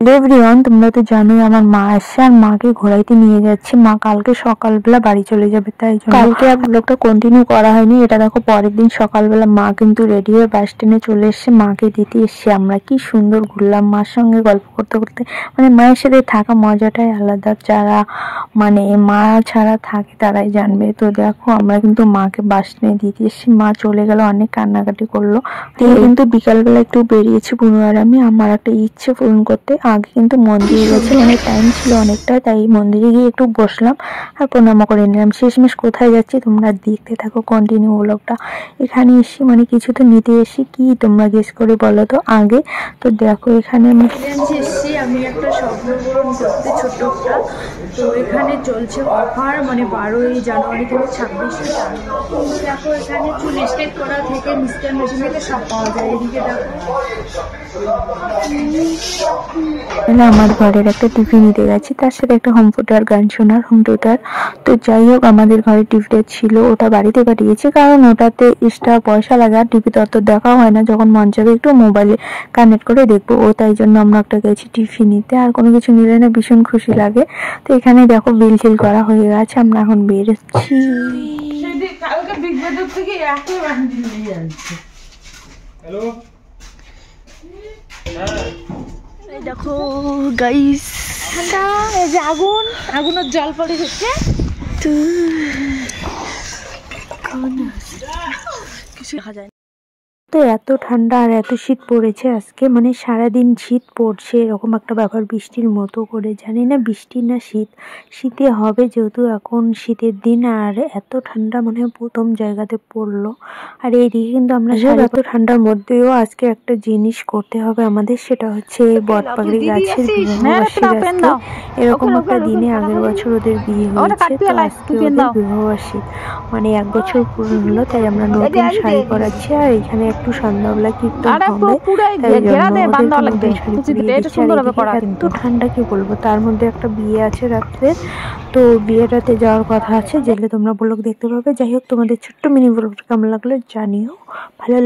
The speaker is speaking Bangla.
হ্যালো এভরিওয়ান, তোমরা তো জানোই আমার মা আসছে আর মাকে ঘোরাইতে নিয়ে যাচ্ছি। মা কালকে সকালবেলা বাড়ি চলে যাবে, তাই জন্য কালকে আর ব্লগটা কন্টিনিউ করা হয়নি। এটা দেখো পরের দিন সকালবেলা মা কিন্তু রেডি হয়ে বাস স্ট্যান্ডে চলে এসছে, মাকে দিতে এসছি। আমরা কি সুন্দর ঘুরলাম মার সঙ্গে গল্প করতে করতে। মানে মায়ের সাথে থাকা মজাটাই আলাদা, যারা মানে মা ছাড়া থাকে তারাই জানবে। তো দেখো আমরা কিন্তু মাকে বাস স্ট্যান্ডে দিতে এসছি, মা চলে গেল, অনেক কান্নাকাটি করলো। কিন্তু বিকালবেলা একটু বেরিয়েছি বুনু আর আমি আমার একটা ইচ্ছে পূরণ করতে। আগে কিন্তু মন্দিরে গেছে, মানে টাইম ছিল অনেকটা, তাই মন্দিরে গিয়ে একটু বসলাম আর প্রণাম করে নিলাম। শেষমেশ কোথায় যাচ্ছি তোমরা দেখতে থাকো কন্টিনিউ ব্লগটা। এখানে এসে মানে কিছু তো নিতে এসে, কি তোমরা গেস করে বলো তো আগে। তো দেখো এখানে আমি এসেছি, আমি একটা স্বপ্ন পূরণ করতে ছোট্ট একটা। তো এখানে চলছে অফার, মানে 12ই জানুয়ারি থেকে 26শে জানুয়ারি। দেখো এখানে চুল স্ট্রেট করা থেকে মিস্টার মেশিন থেকে সব পাওয়া যায়। এদিকে দেখো আমার ঘরের একটা টিভি নিতে গেছি, তার সাথে একটা হোম থিয়েটার, গান শোনার হোম থিয়েটার। তো যাই হোক আমাদের ঘরে টিভিটা ছিল, ওটা বাড়িতে পাঠিয়েছি, কারণ ওটাতে এক্সট্রা পয়সা লাগে আর টিভিতে অত দেখা হয় না। যখন মন চাবে একটু মোবাইলে কানেক্ট করে দেখবো, ও তাই জন্য আমরা একটা গেছি টিভি নিতে। আর কোনো কিছু নিলে না ভীষণ খুশি লাগে। তো এখানে দেখো বিল টিল করা হয়ে গেছে, আমরা এখন বেরোচ্ছি। দেখো গাইস, ঠান্ডা, এই যে আগুনের জল পড়ে হচ্ছে। কিছু দেখা যায়। তো এত ঠান্ডা আর এত শীত পড়েছে আজকে, মানে সারাদিন শীত পড়ছে এরকম একটা ব্যাপার, বৃষ্টির মতো করে। জানি না বৃষ্টি না শীত, শীতে হবে যেহেতু এখন শীতের দিন। আর এত ঠান্ডা মনে হয় প্রথম জায়গাতে পড়লো। আর এইদিকে কিন্তু আমরা এত ঠান্ডার মধ্যেও আজকে একটা জিনিস করতে হবে আমাদের, সেটা হচ্ছে বটপাগড়ি গাছের বিবাহবার্ষিক। এরকম একটা দিনে আগের বছর ওদের বিয়ে হয়েছে, তো আজকে ওদের বিবাহবার্ষিক, মানে 1 বছর পূরণ হলো। তাই আমরা নতুন শাড়ি পরাচ্ছি আর এখানে একটু সন্ধ্যাবেলা কীর্তন হবে, তাই জন্য নতুন শাড়ি পরিয়ে দিচ্ছি। এত ঠান্ডা কি বলবো, তার মধ্যে একটা বিয়ে আছে রাত্রে, তো বিয়েটাতে যাওয়ার কথা আছে, যেগুলো তোমরা ব্লগ দেখতে পাবে। যাই হোক তোমাদের ছোট্ট মিনি ব্লগটা কেমন লাগলো জানিও, ভালো